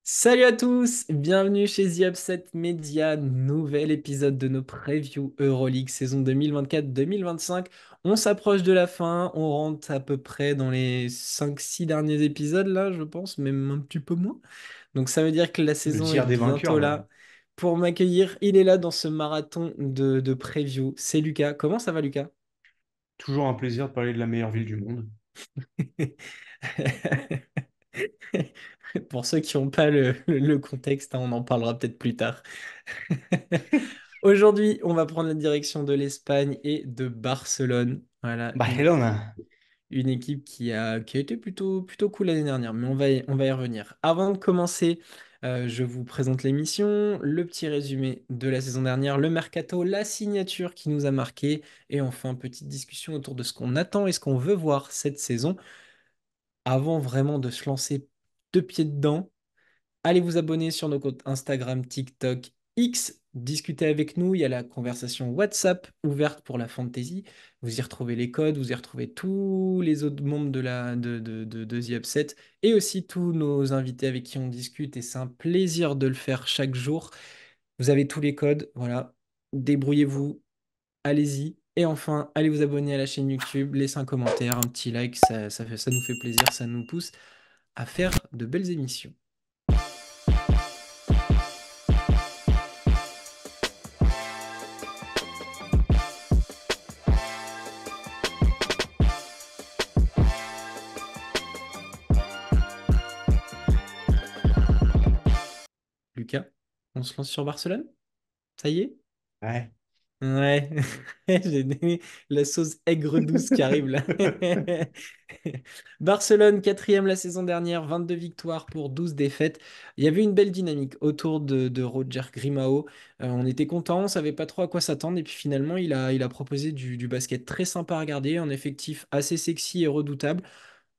Salut à tous, bienvenue chez The Upset Media, nouvel épisode de nos previews Euroleague saison 2024-2025. On s'approche de la fin, on rentre à peu près dans les 5-6 derniers épisodes là, je pense, même un petit peu moins. Donc ça veut dire que la Le saison est tiers des vainqueurs, bientôt même. là. Pour m'accueillir, il est là dans ce marathon de preview. C'est Lucas. Comment ça va Lucas? Toujours un plaisir de parler de la meilleure ville du monde. Pour ceux qui n'ont pas le contexte, hein, on en parlera peut-être plus tard. Aujourd'hui, on va prendre la direction de l'Espagne et de Barcelone. Voilà, Barcelona. une équipe qui a été plutôt cool l'année dernière, mais on va y revenir. Avant de commencer, je vous présente l'émission, le petit résumé de la saison dernière, le mercato, la signature qui nous a marqué, et enfin, petite discussion autour de ce qu'on attend et ce qu'on veut voir cette saison. Avant vraiment de se lancer deux pieds dedans, allez vous abonner sur nos comptes Instagram, TikTok, X. Discutez avec nous. Il y a la conversation WhatsApp ouverte pour la fantasy. Vous y retrouvez les codes, vous y retrouvez tous les autres membres de The Upset et aussi tous nos invités avec qui on discute. Et c'est un plaisir de le faire chaque jour. Vous avez tous les codes. Voilà. Débrouillez-vous. Allez-y. Et enfin, allez vous abonner à la chaîne YouTube, laissez un commentaire, un petit like, ça nous fait plaisir, ça nous pousse à faire de belles émissions. Lucas, on se lance sur Barcelone? Ça y est? Ouais. Ouais, j'ai aimé la sauce aigre-douce qui arrive là. Barcelone, quatrième la saison dernière, 22 victoires pour 12 défaites. Il y avait une belle dynamique autour de Roger Grimao. On était contents, on savait pas trop à quoi s'attendre. Et puis finalement, il a proposé du basket très sympa à regarder, un effectif assez sexy et redoutable.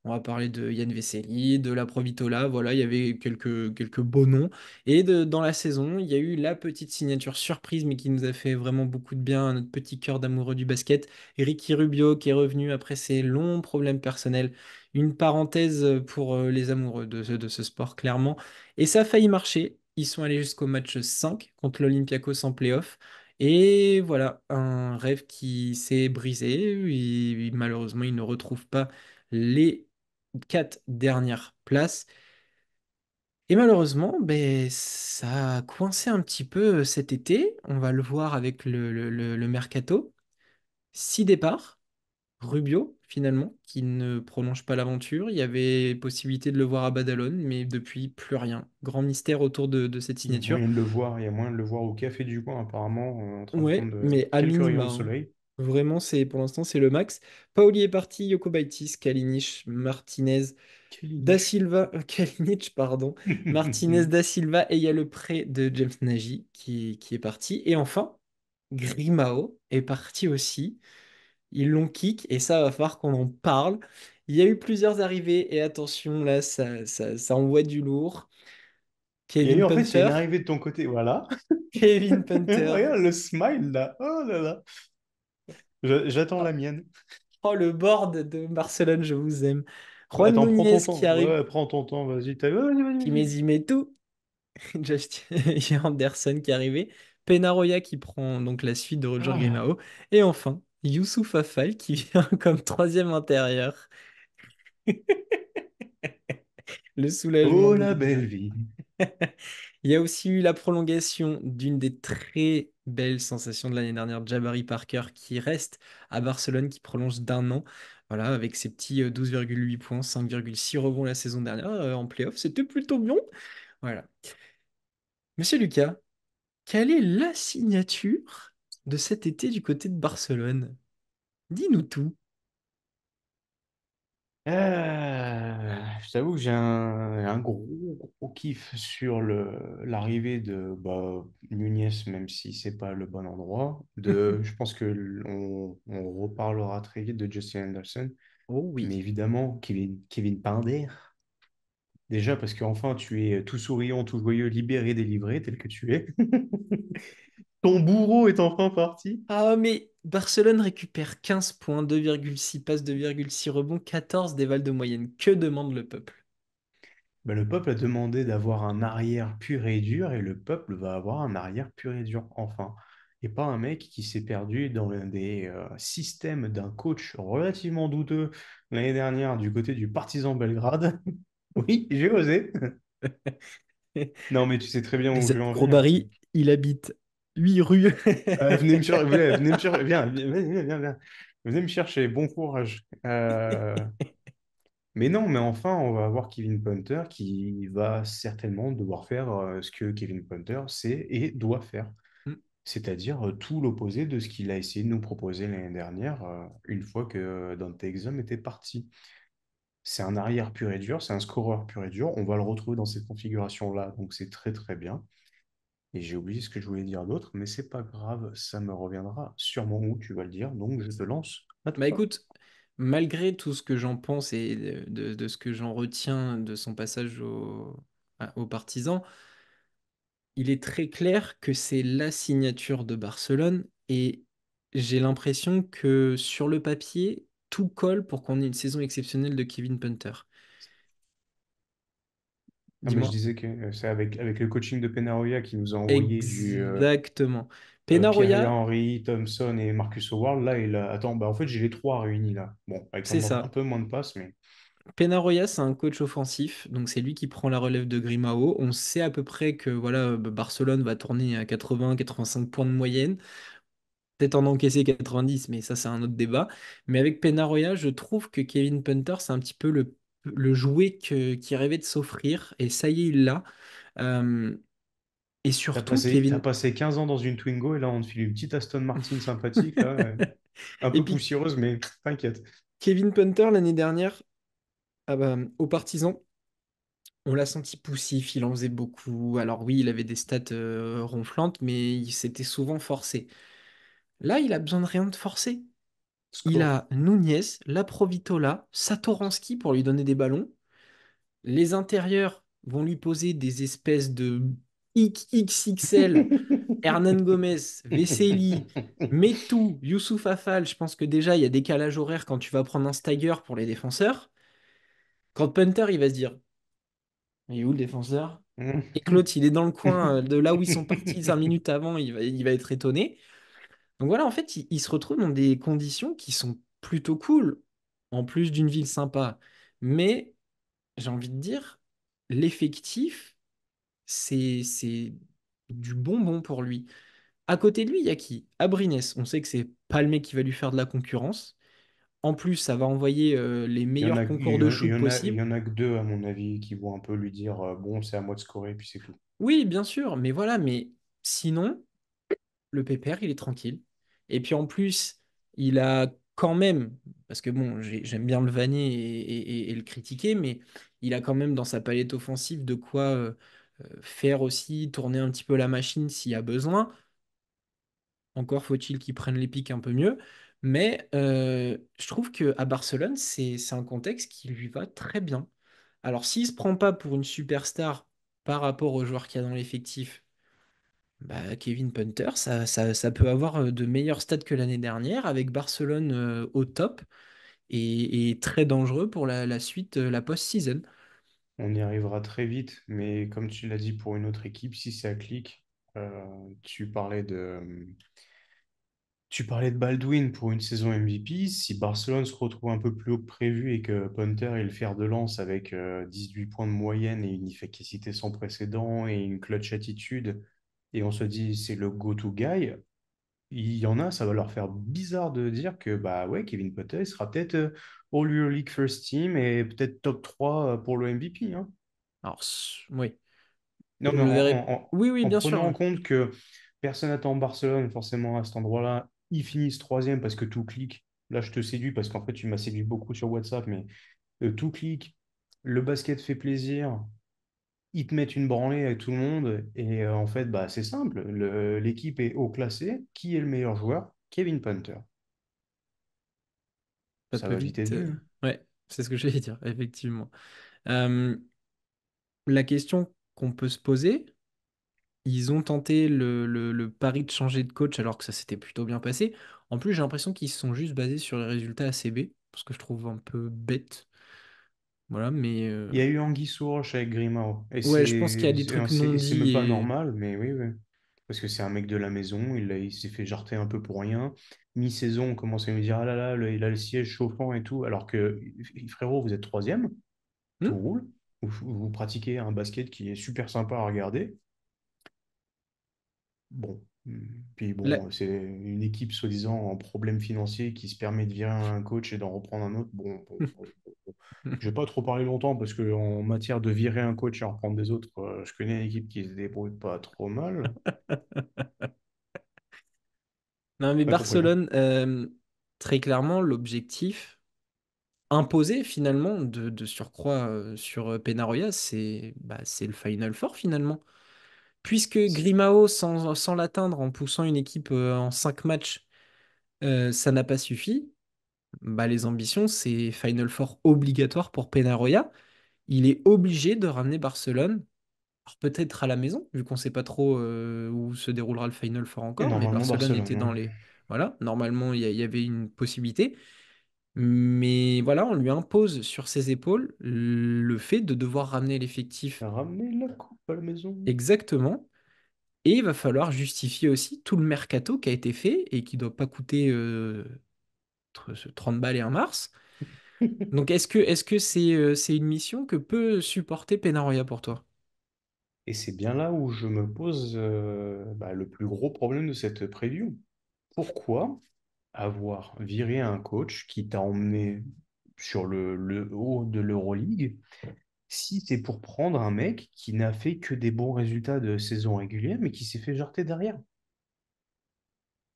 On va parler de Yann Vesely, de la Provitola, voilà, il y avait quelques beaux noms. Et dans la saison, il y a eu la petite signature surprise, mais qui nous a fait vraiment beaucoup de bien à notre petit cœur d'amoureux du basket. Ricky Rubio, qui est revenu après ses longs problèmes personnels. Une parenthèse pour les amoureux de ce sport, clairement. Et ça a failli marcher. Ils sont allés jusqu'au match 5 contre l'Olympiakos en playoff. Et voilà, un rêve qui s'est brisé. Malheureusement, ils ne retrouvent pas les 4 dernières places. Et malheureusement, ben, ça a coincé un petit peu cet été. On va le voir avec le mercato. 6 départs. Rubio, finalement, qui ne prolonge pas l'aventure. Il y avait possibilité de le voir à Badalone, mais depuis, plus rien. Grand mystère autour de cette Il y a signature. moyen de le voir, il y a moyen de le voir au café du coin, apparemment, en train de Ouais, prendre mais à quelques rayons minima, de hein. soleil. Vraiment, pour l'instant, c'est le max. Paoli est parti, Jokubaitis, Kalinic, Martinez, Quelle Da niche. Silva, Kalinic, pardon, Martinez, Da Silva, et il y a le prêt de James Nagy qui est parti. Et enfin, Grimao est parti aussi. Ils l'ont kick et ça va falloir qu'on en parle. Il y a eu plusieurs arrivées et attention, là, ça envoie du lourd. Il y a eu, Kevin en fait, il y a Punter, une arrivée de ton côté, voilà. Kevin Punter. Regarde le smile, là. Oh là là. J'attends la mienne. Oh, le board de Barcelone, je vous aime. Juan Attends, prends Nunez ton qui temps. arrive, Ouais, prends ton temps, vas-y. Vas-y, vas-y, qui vas-y. met tout. Just Anderson qui est arrivé. Penaroya qui prend donc la suite de Roger Ah. Grimao. Et enfin, Youssouf Affal qui vient comme troisième intérieur. Le soulagement Oh, de la belle Liga. vie. Il y a aussi eu la prolongation d'une des très belles sensations de l'année dernière, Jabari Parker, qui reste à Barcelone, qui prolonge d'1 an. Voilà, avec ses petits 12,8 points, 5,6 rebonds la saison dernière en playoff. C'était plutôt bien. Voilà. Monsieur Lucas, quelle est la signature de cet été du côté de Barcelone? Dis-nous tout. Je t'avoue que j'ai un gros kiff sur l'arrivée de Nunez, même si c'est pas le bon endroit. Je pense que on reparlera très vite de Justin Anderson, Oh mais oui. évidemment Kevin Pinder. Déjà parce qu'enfin tu es tout souriant, tout joyeux, libéré, délivré, tel que tu es. Ton bourreau est enfin parti. Ah, mais Barcelone récupère 15 points, 2,6 passes, 2,6 rebonds, 14 dévals de moyenne. Que demande le peuple? Bah, le peuple a demandé d'avoir un arrière pur et dur et le peuple va avoir un arrière pur et dur, enfin. Et pas un mec qui s'est perdu dans l'un des systèmes d'un coach relativement douteux l'année dernière du côté du Partizan Belgrade. Oui, j'ai osé. Non, mais tu sais très bien où je Rizet veux en venir. Grobari, il habite 8 rues. Venez me chercher, venez me chercher, viens, viens. Venez me chercher, bon courage. Mais non, mais enfin, on va avoir Kevin Punter qui va certainement devoir faire ce que Kevin Punter sait et doit faire, c'est-à-dire tout l'opposé de ce qu'il a essayé de nous proposer l'année dernière, une fois que Dante Exum était parti. C'est un arrière pur et dur, c'est un scoreur pur et dur. On va le retrouver dans cette configuration-là, donc c'est très très bien. Et j'ai oublié ce que je voulais dire d'autre, mais c'est pas grave, ça me reviendra sûrement où tu vas le dire, donc je te lance à Bah toi. écoute, malgré tout ce que j'en pense et de ce que j'en retiens de son passage aux partisans, il est très clair que c'est la signature de Barcelone et j'ai l'impression que sur le papier, tout colle pour qu'on ait une saison exceptionnelle de Kevin Punter. Ah, mais je Dis-moi. disais que c'est avec le coaching de Penaroya qui nous a envoyé du Exactement. Pierre Penaroya, Henry, Thompson et Marcus Howard. Là, il a... Attends, bah en fait, j'ai les trois réunis là. Bon, avec c'est un ça. peu moins de passes, mais Penaroya, c'est un coach offensif, donc c'est lui qui prend la relève de Grimao. On sait à peu près que voilà, Barcelone va tourner à 80-85 points de moyenne. Peut-être en encaisser 90, mais ça, c'est un autre débat. Mais avec Penaroya, je trouve que Kevin Punter, c'est un petit peu le jouet qui rêvait de s'offrir. Et ça y est, il l'a. Euh, et surtout, t'as Kevin. passé 15 ans dans une Twingo et là, on te file une petite Aston Martin sympathique, là, un Et peu puis, poussiéreuse, mais t'inquiète. Kevin Punter, l'année dernière, ah bah, aux Partisans, on l'a senti poussif, il en faisait beaucoup. Alors oui, il avait des stats ronflantes, mais il s'était souvent forcé. Là, il a besoin de rien de forcer. Il Score. a Nunez, Laprovitola, Satoransky pour lui donner des ballons. Les intérieurs vont lui poser des espèces de XXL, Hernan Gomez, Veseli, Metou, Youssouf Afal. Je pense que déjà, il y a décalage horaire quand tu vas prendre un stagger pour les défenseurs. Quand Punter, il va se dire, il est où le défenseur? Et que l'autre, il est dans le coin de là où ils sont partis 5 minutes avant, il va être étonné. Donc voilà, en fait, il se retrouve dans des conditions qui sont plutôt cool, en plus d'une ville sympa. Mais j'ai envie de dire, l'effectif, c'est du bonbon pour lui. À côté de lui, il y a qui? Abrines, on sait que c'est pas le mec qui va lui faire de la concurrence. En plus, ça va envoyer les Il y en meilleurs a, concours de shoot il y possibles. en a que deux, à mon avis, qui vont un peu lui dire bon, c'est à moi de scorer, puis c'est tout. Oui, bien sûr, mais voilà, mais sinon, le pépère, il est tranquille. Et puis en plus, il a quand même, parce que bon, j'aime bien le vanner et le critiquer, mais il a quand même dans sa palette offensive de quoi faire aussi tourner un petit peu la machine s'il y a besoin. Encore faut-il qu'il prenne les pics un peu mieux. Mais je trouve qu'à Barcelone, c'est un contexte qui lui va très bien. Alors s'il ne se prend pas pour une superstar par rapport aux joueurs qu'il y a dans l'effectif, bah, Kevin Punter, ça peut avoir de meilleurs stats que l'année dernière, avec Barcelone au top et très dangereux pour la suite, la post-season. On y arrivera très vite, mais comme tu l'as dit pour une autre équipe, si ça clique, tu parlais de Baldwin pour une saison MVP. Si Barcelone se retrouve un peu plus haut que prévu et que Punter est le fer de lance avec 18 points de moyenne et une efficacité sans précédent et une clutch attitude, et on se dit c'est le go-to guy, il y en a, ça va leur faire bizarre de dire que bah ouais, Kevin Punter il sera peut-être All Euroleague First Team et peut-être top 3 pour le MVP, hein. Alors, oui, Non, je mais le verrai. Oui, oui, en bien prenant sûr. en compte que personne n'attend Barcelone forcément à cet endroit-là, ils finissent troisième parce que tout clique. Là, je te séduis parce qu'en fait, tu m'as séduit beaucoup sur WhatsApp, mais tout clique, le basket fait plaisir, ils te mettent une branlée avec tout le monde, et en fait, bah, c'est simple. L'équipe est haut classée. Qui est le meilleur joueur? Kevin Punter. Ça Ça peut va vite être vite. vu, hein. Ouais, c'est ce que j'allais dire, effectivement. Euh, la question qu'on peut se poser, ils ont tenté le pari de changer de coach alors que ça s'était plutôt bien passé. En plus, j'ai l'impression qu'ils se sont juste basés sur les résultats ACB, parce que je trouve un peu bête. Voilà, mais Il y a eu Anguille sous roche avec Grimao. Et ouais, je pense qu'il y a des trucs non c'est dits même pas et normal, mais oui, oui. Parce que c'est un mec de la maison, il s'est fait jarter un peu pour rien. Mi-saison, on commence à me dire, ah là là, il a le siège chauffant et tout. Alors que, frérot, vous êtes troisième, tout Hmm. roule. Vous pratiquez un basket qui est super sympa à regarder. Bon. Puis La- bon, c'est une équipe soi-disant en problème financier qui se permet de virer un coach et d'en reprendre un autre. Bon. Je vais pas trop parler longtemps parce que en matière de virer un coach et en reprendre des autres, je connais une équipe qui se débrouille pas trop mal. Non, mais T'as compris, hein? Barcelone, très clairement, l'objectif imposé finalement de surcroît sur Peñarroya, c'est le Final Four finalement. Puisque Grimao, sans l'atteindre en poussant une équipe en 5 matchs, ça n'a pas suffi, bah, les ambitions, c'est Final Four obligatoire pour Peñarroya. Il est obligé de ramener Barcelone, alors peut-être à la maison, vu qu'on ne sait pas trop où se déroulera le Final Four Et encore, mais normalement, Barcelone Barcelone, était ouais. dans les... Voilà, normalement, il y avait une possibilité. Mais voilà, on lui impose sur ses épaules le fait de devoir ramener l'effectif Ramener la coupe à la maison. exactement. Et il va falloir justifier aussi tout le mercato qui a été fait et qui ne doit pas coûter 30 balles et un mars. Donc est-ce que c'est une mission que peut supporter Penaroya pour toi? Et c'est bien là où je me pose le plus gros problème de cette preview. Pourquoi avoir viré un coach qui t'a emmené sur le haut de l'Euroleague si c'est pour prendre un mec qui n'a fait que des bons résultats de saison régulière, mais qui s'est fait jarter derrière?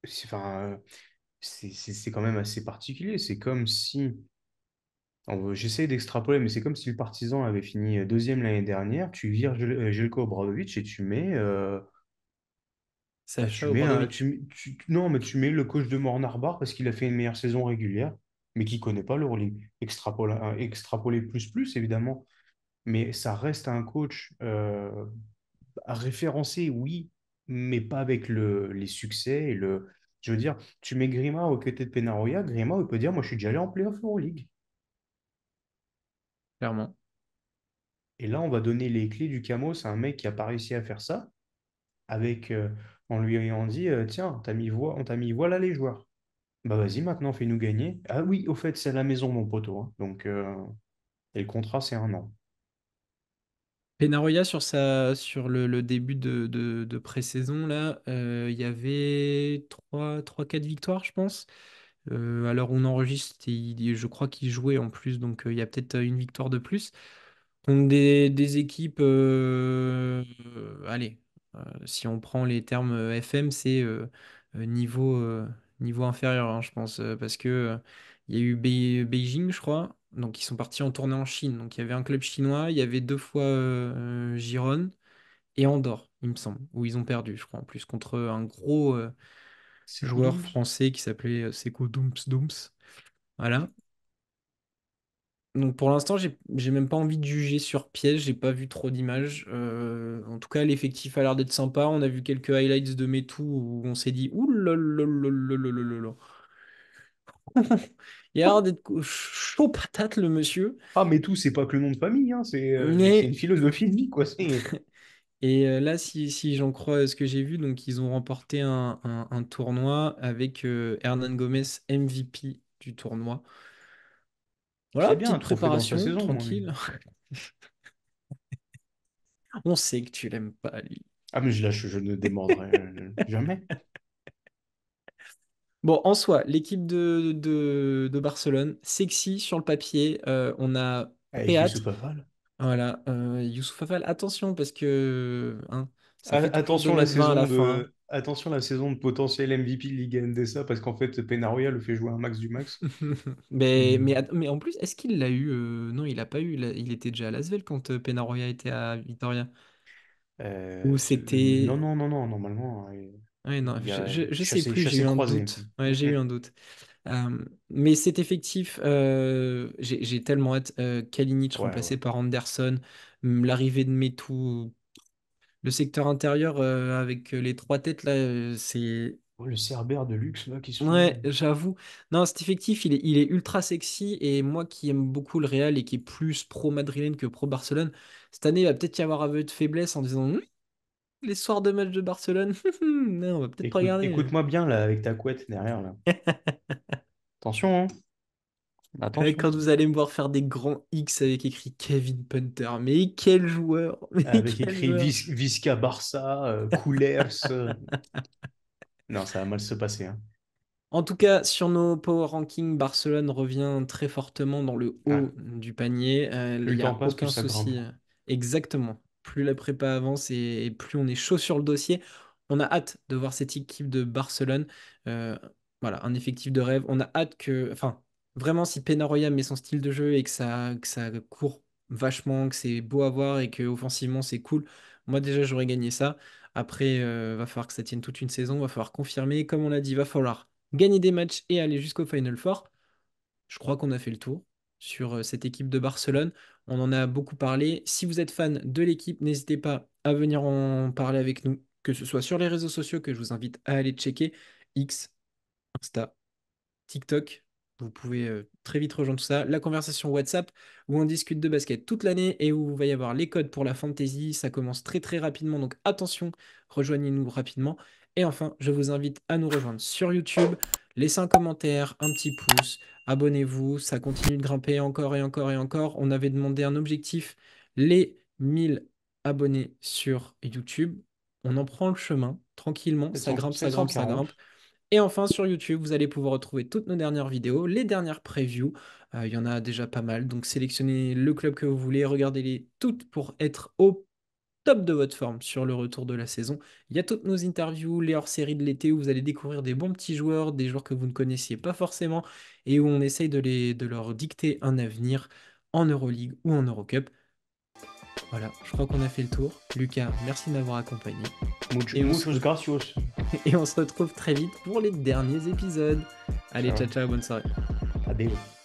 Enfin, c'est quand même assez particulier. C'est comme si, j'essaie d'extrapoler, mais c'est comme si le Partizan avait fini deuxième l'année dernière, tu vires Jelko Obradovic et Sacha tu mets Obradovic. non, mais tu mets le coach de Mornar-Bar parce qu'il a fait une meilleure saison régulière, mais qui connaît pas l'Euroleague. Extrapoler plus, évidemment, mais ça reste un coach à référencer, oui, mais pas avec les succès et le. Je veux dire, tu mets Grima au côté de Penaroya, Grima, il peut dire, moi, je suis déjà allé en playoff Euroleague. Clairement. Et là, on va donner les clés du Camos à un mec qui n'a pas réussi à faire ça, avec, en lui ayant dit, tiens, on t'a mis voilà les joueurs. Bah vas-y, maintenant, fais-nous gagner. Ah oui, au fait, c'est à la maison, mon poteau, hein. Donc, et le contrat, c'est 1 an. Penaroya sur le début de pré-saison, là, il y avait 4 victoires, je pense. À l'heure où on enregistre, je crois qu'il jouait en plus, donc il y a peut-être une victoire de plus. Contre des équipes, allez, si on prend les termes FM, c'est niveau, niveau inférieur, hein, je pense, parce que il y a eu Beijing, je crois, donc ils sont partis en tournée en Chine. Donc il y avait un club chinois, il y avait 2 fois Giron et Andorre, il me semble, où ils ont perdu, je crois, en plus, contre un gros C'est joueur Koudoums. français qui s'appelait Seko Doumbs. Voilà. Donc pour l'instant, j'ai même pas envie de juger sur pièce, j'ai pas vu trop d'images. En tout cas, l'effectif a l'air d'être sympa. On a vu quelques highlights de Metou où on s'est dit ouh là là là là là là là là. Il a l'air d'être chaud patate le monsieur. Ah, mais tout, c'est pas que le nom de famille, hein, c'est une Mais philosophie de vie, quoi. C'est. et là, si j'en crois ce que j'ai vu, donc ils ont remporté un tournoi avec Hernan Gomez MVP du tournoi. Voilà, Très bien, un petite trophée dans sa préparation, saison, moi, mais. tranquille. On sait que tu l'aimes pas, lui. Ah, mais je ne démordrai jamais. Bon, en soi, l'équipe de Barcelone, sexy sur le papier. On a très Avec hâte. Youssouf Afal. Voilà, Youssouf Afal, attention parce que hein, ça Ah, fait toujours 2 mètres 20 à la fin. attention la saison de potentiel MVP de Liga Endesa, parce qu'en fait, Penaroya le fait jouer un max du max. Mais en plus, est-ce qu'il l'a eu Non, il l'a pas eu. Il était déjà à Lasvel quand Peñarroya était à Vitoria. Ou Non, c'était. non, non, non, normalement, Ouais, non, il y a je sais plus, j'ai eu chassé un croisé. doute. Ouais, j'ai eu un doute. Mais cet effectif, j'ai tellement hâte. Kalinic Ouais, ouais. remplacé par Anderson, l'arrivée de Metou, le secteur intérieur avec les trois têtes là, c'est. Oh, le Cerbère de luxe là qui se fout. Ouais, j'avoue. Non, cet effectif, il est ultra sexy. Et moi qui aime beaucoup le Real et qui est plus pro-madrilène que pro-Barcelone, cette année, il va peut-être y avoir un peu de faiblesse en disant les soirs de match de Barcelone, non, on va peut-être pas regarder. Écoute-moi bien là avec ta couette derrière là. Attention, hein. Quand Attention. vous allez me voir faire des grands X avec écrit Kevin Punter, mais quel joueur! Mais Avec quel écrit joueur! Visca Barça, Coulers. Non, ça va mal se passer, hein. En tout cas, sur nos power rankings, Barcelone revient très fortement dans le Ah, haut du panier. Il plus le n'y temps a passe, plus aucun ça grimpe. souci. Exactement. Plus la prépa avance et plus on est chaud sur le dossier. On a hâte de voir cette équipe de Barcelone. Euh, voilà, un effectif de rêve. On a hâte que, enfin, vraiment, si Peñarroya met son style de jeu et que ça court vachement, que c'est beau à voir et que offensivement c'est cool, moi déjà j'aurais gagné ça. Après, va falloir que ça tienne toute une saison, va falloir confirmer. Comme on l'a dit, va falloir gagner des matchs et aller jusqu'au Final Four. Je crois qu'on a fait le tour sur cette équipe de Barcelone. On en a beaucoup parlé. Si vous êtes fan de l'équipe, n'hésitez pas à venir en parler avec nous, que ce soit sur les réseaux sociaux que je vous invite à aller checker, X, Insta, TikTok. Vous pouvez très vite rejoindre tout ça. La conversation WhatsApp où on discute de basket toute l'année et où il va y avoir les codes pour la fantasy. Ça commence très très rapidement, donc attention, rejoignez-nous rapidement. Et enfin, je vous invite à nous rejoindre sur YouTube. Laissez un commentaire, un petit pouce, abonnez-vous. Ça continue de grimper encore et encore et encore. On avait demandé un objectif, les 1000 abonnés sur YouTube. On en prend le chemin tranquillement. Ça 700 grimpe, ça grimpe, ça 740. grimpe. Et enfin, sur YouTube, vous allez pouvoir retrouver toutes nos dernières vidéos, les dernières previews. Il y en a déjà pas mal. Donc, sélectionnez le club que vous voulez, regardez-les toutes pour être au top de votre forme sur le retour de la saison. Il y a toutes nos interviews, les hors-séries de l'été où vous allez découvrir des bons petits joueurs, des joueurs que vous ne connaissiez pas forcément et où on essaye de leur dicter un avenir en Euroleague ou en Eurocup. Voilà, je crois qu'on a fait le tour. Lucas, merci de m'avoir accompagné. Et on se Muchos gracios. Et on se retrouve très vite pour les derniers épisodes. Allez, ciao Ciao. ciao, bonne soirée. Adeu.